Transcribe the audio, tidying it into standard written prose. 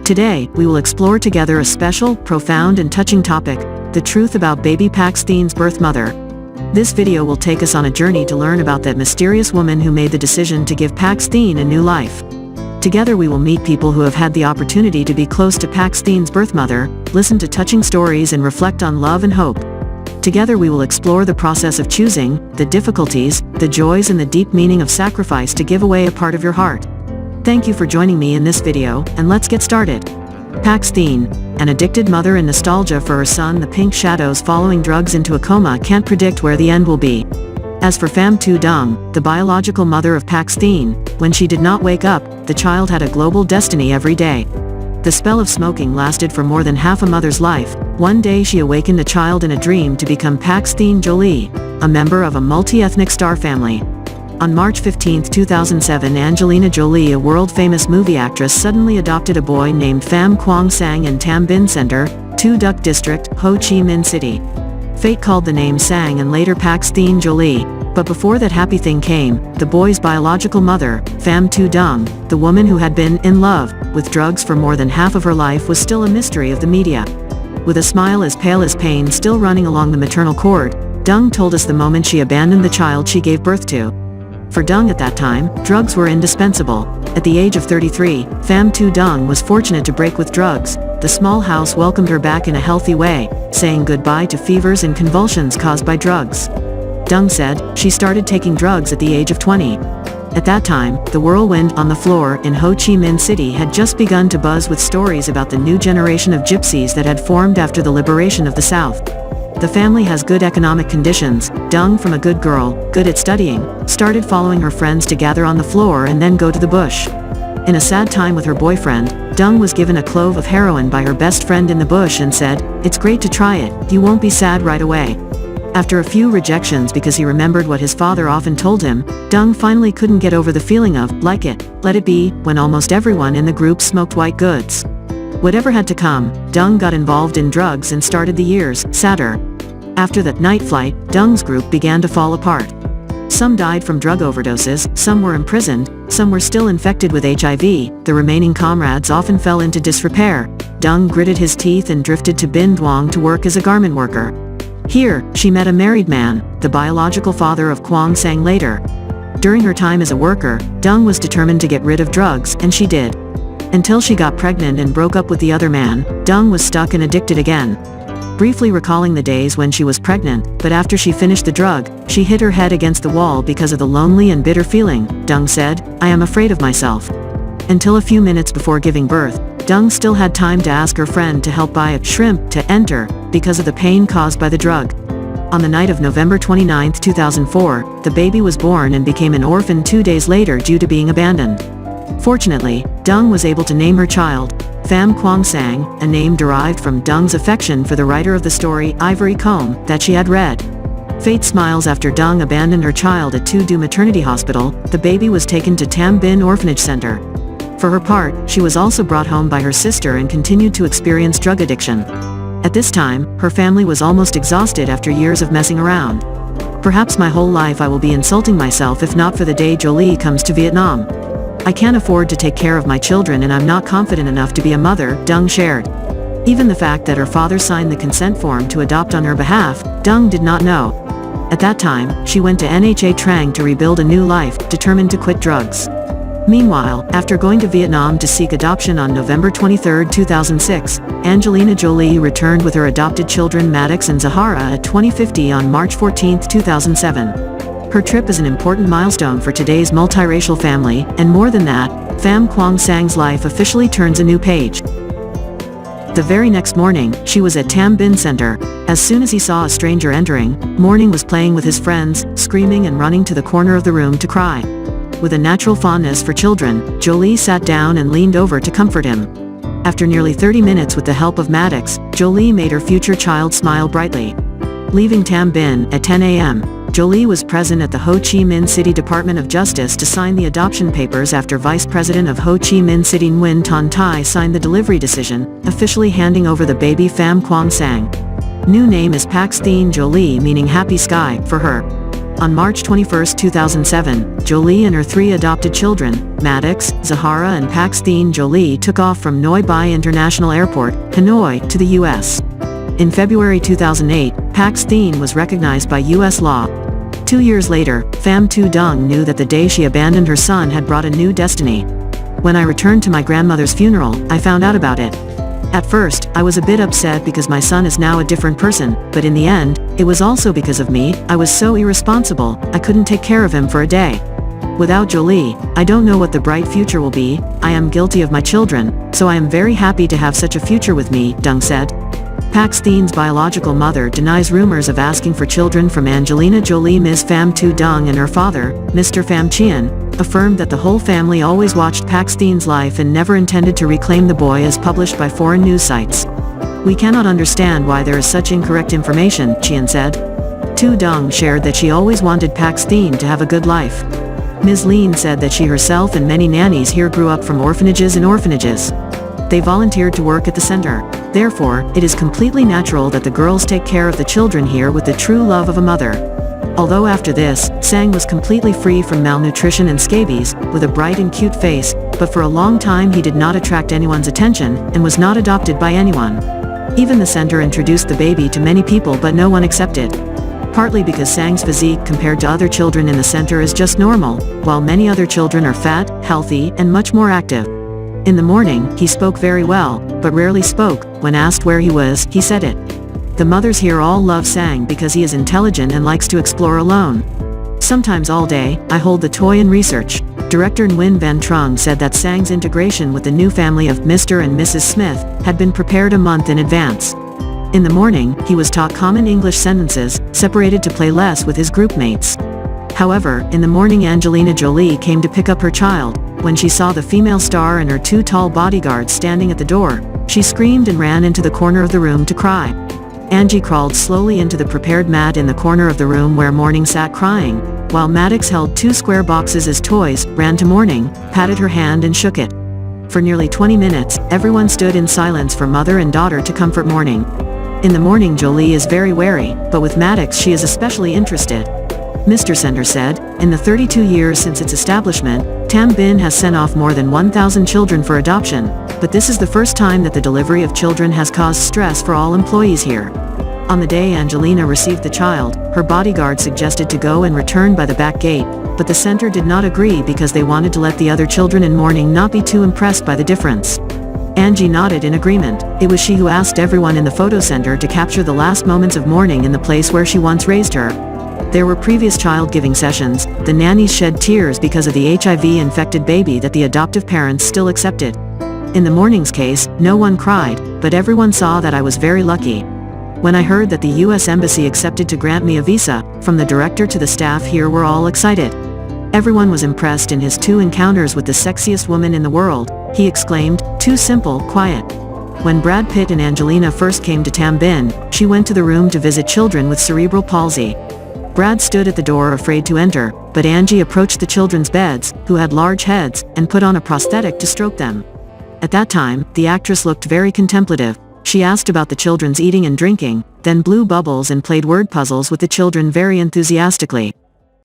Today, we will explore together a special, profound and touching topic, the truth about baby Pax Thien's birth mother. This video will take us on a journey to learn about that mysterious woman who made the decision to give Pax Thien a new life. Together we will meet people who have had the opportunity to be close to Pax Thien's birth mother, listen to touching stories and reflect on love and hope. Together we will explore the process of choosing, the difficulties, the joys and the deep meaning of sacrifice to give away a part of your heart. Thank you for joining me in this video, and let's get started. Pax Thien, an addicted mother in nostalgia for her son. The pink shadows following drugs into a coma can't predict where the end will be. As for Pham Thu Dung, the biological mother of Pax Thien, when she did not wake up, the child had a global destiny every day. The spell of smoking lasted for more than half a mother's life. One day she awakened a child in a dream to become Pax Thien Jolie, a member of a multi-ethnic star family. On March 15, 2007, Angelina Jolie, a world-famous movie actress, suddenly adopted a boy named Pham Quang Sang in Tam Bin Center, Thu Duc District, Ho Chi Minh City. Fate called the name Sang and later Pax Thien Jolie, but before that happy thing came, the boy's biological mother, Pham Thu Dung, the woman who had been in love with drugs for more than half of her life, was still a mystery of the media. With a smile as pale as pain still running along the maternal cord, Dung told us the moment she abandoned the child she gave birth to. For Dung at that time, drugs were indispensable. At the age of 33, Pham Thu Dung was fortunate to break with drugs. The small house welcomed her back in a healthy way, saying goodbye to fevers and convulsions caused by drugs. Dung said she started taking drugs at the age of 20. At that time, the whirlwind on the floor in Ho Chi Minh City had just begun to buzz with stories about the new generation of gypsies that had formed after the liberation of the South. The family has good economic conditions. Dung, from a good girl, good at studying, started following her friends to gather on the floor and then go to the bush. In a sad time with her boyfriend, Dung was given a clove of heroin by her best friend in the bush and said, "It's great to try it, you won't be sad right away." After a few rejections because he remembered what his father often told him, Dung finally couldn't get over the feeling of, like it, let it be, when almost everyone in the group smoked white goods. Whatever had to come, Dung got involved in drugs and started the years sadder. After that night flight, Dung's group began to fall apart. Some died from drug overdoses, some were imprisoned, some were still infected with HIV, the remaining comrades often fell into disrepair. Dung gritted his teeth and drifted to Bin Duong to work as a garment worker. Here, she met a married man, the biological father of Quang Sang later. During her time as a worker, Dung was determined to get rid of drugs, and she did. Until she got pregnant and broke up with the other man, Dung was stuck and addicted again. Briefly recalling the days when she was pregnant, but after she finished the drug, she hit her head against the wall because of the lonely and bitter feeling. Dung said, "I am afraid of myself." Until a few minutes before giving birth, Dung still had time to ask her friend to help buy a shrimp to enter, because of the pain caused by the drug. On the night of November 29, 2004, the baby was born and became an orphan 2 days later due to being abandoned. Fortunately, Dung was able to name her child Pham Quang Sang, a name derived from Dung's affection for the writer of the story Ivory Comb that she had read. Fate smiles. After Dung abandoned her child at Thu Du Maternity Hospital, the baby was taken to Tam Bin Orphanage Center. For her part, she was also brought home by her sister and continued to experience drug addiction. At this time, her family was almost exhausted after years of messing around. "Perhaps my whole life I will be insulting myself if not for the day Jolie comes to Vietnam. I can't afford to take care of my children and I'm not confident enough to be a mother," Dung shared. Even the fact that her father signed the consent form to adopt on her behalf, Dung did not know. At that time, she went to Nha Trang to rebuild a new life, determined to quit drugs. Meanwhile, after going to Vietnam to seek adoption on November 23, 2006, Angelina Jolie returned with her adopted children Maddox and Zahara at 2050 on March 14, 2007. Her trip is an important milestone for today's multiracial family, and more than that, Pham Quang Sang's life officially turns a new page. The very next morning, she was at Tam Bin Center. As soon as he saw a stranger entering, Morning was playing with his friends, screaming and running to the corner of the room to cry. With a natural fondness for children, Jolie sat down and leaned over to comfort him. After nearly 30 minutes with the help of Maddox, Jolie made her future child smile brightly. Leaving Tam Bin at 10 a.m., Jolie was present at the Ho Chi Minh City Department of Justice to sign the adoption papers after Vice President of Ho Chi Minh City Nguyen Ton Thai signed the delivery decision, officially handing over the baby Pham Quang Sang. New name is Pax Thien Jolie, meaning happy sky, for her. On March 21, 2007, Jolie and her 3 adopted children, Maddox, Zahara and Pax Thien Jolie, took off from Noi Bai International Airport, Hanoi, to the U.S. In February 2008, Pax Thien was recognized by U.S. law. 2 years later, Pham Thu Dung knew that the day she abandoned her son had brought a new destiny. When I returned to my grandmother's funeral, I found out about it. At first, I was a bit upset because my son is now a different person, but in the end, it was also because of me. I was so irresponsible, I couldn't take care of him for a day. Without Jolie, I don't know what the bright future will be. I am guilty of my children, so I am very happy to have such a future with me, Dung said. Pax Thien's biological mother denies rumors of asking for children from Angelina Jolie. Ms. Pham Thu Dung and her father, Mr. Pham Quang, affirmed that the whole family always watched Pax Thien's life and never intended to reclaim the boy, as published by foreign news sites. We cannot understand why there is such incorrect information, Quang said. Thu Dung shared that she always wanted Pax Thien to have a good life. Ms. Lean said that she herself and many nannies here grew up from orphanages and orphanages. They volunteered to work at the center. Therefore, it is completely natural that the girls take care of the children here with the true love of a mother. Although after this, Sang was completely free from malnutrition and scabies, with a bright and cute face, but for a long time he did not attract anyone's attention, and was not adopted by anyone. Even the center introduced the baby to many people, but no one accepted. Partly because Sang's physique compared to other children in the center is just normal, while many other children are fat, healthy, and much more active. In the morning, he spoke very well, but rarely spoke. When asked where he was, he said it. The mothers here all love Sang because he is intelligent and likes to explore alone. Sometimes all day, I hold the toy and research. Director Nguyen Van Trung said that Sang's integration with the new family of Mr. and Mrs. Smith had been prepared a month in advance. In the morning, he was taught common English sentences, separated to play less with his group mates. However, in the morning Angelina Jolie came to pick up her child. When she saw the female star and her 2 tall bodyguards standing at the door, she screamed and ran into the corner of the room to cry. Angie crawled slowly into the prepared mat in the corner of the room where Morning sat crying, while Maddox held 2 square boxes as toys, ran to Morning, patted her hand and shook it. For nearly 20 minutes, everyone stood in silence for mother and daughter to comfort Morning. In the morning Jolie is very wary, but with Maddox she is especially interested. Mr. Center said, in the 32 years since its establishment, Tam Bin has sent off more than 1,000 children for adoption, but this is the first time that the delivery of children has caused stress for all employees here. On the day Angelina received the child, her bodyguard suggested to go and return by the back gate, but the center did not agree because they wanted to let the other children in mourning not be too impressed by the difference. Angie nodded in agreement. It was she who asked everyone in the photo center to capture the last moments of mourning in the place where she once raised her. There were previous child-giving sessions. The nannies shed tears because of the HIV-infected baby that the adoptive parents still accepted. In the morning's case, no one cried, but everyone saw that I was very lucky. When I heard that the U.S. Embassy accepted to grant me a visa, from the director to the staff here were all excited. Everyone was impressed in his 2 encounters with the sexiest woman in the world. He exclaimed, "Too simple, quiet." When Brad Pitt and Angelina first came to Tam Bin, she went to the room to visit children with cerebral palsy. Brad stood at the door afraid to enter, but Angie approached the children's beds, who had large heads, and put on a prosthetic to stroke them. At that time, the actress looked very contemplative. She asked about the children's eating and drinking, then blew bubbles and played word puzzles with the children very enthusiastically.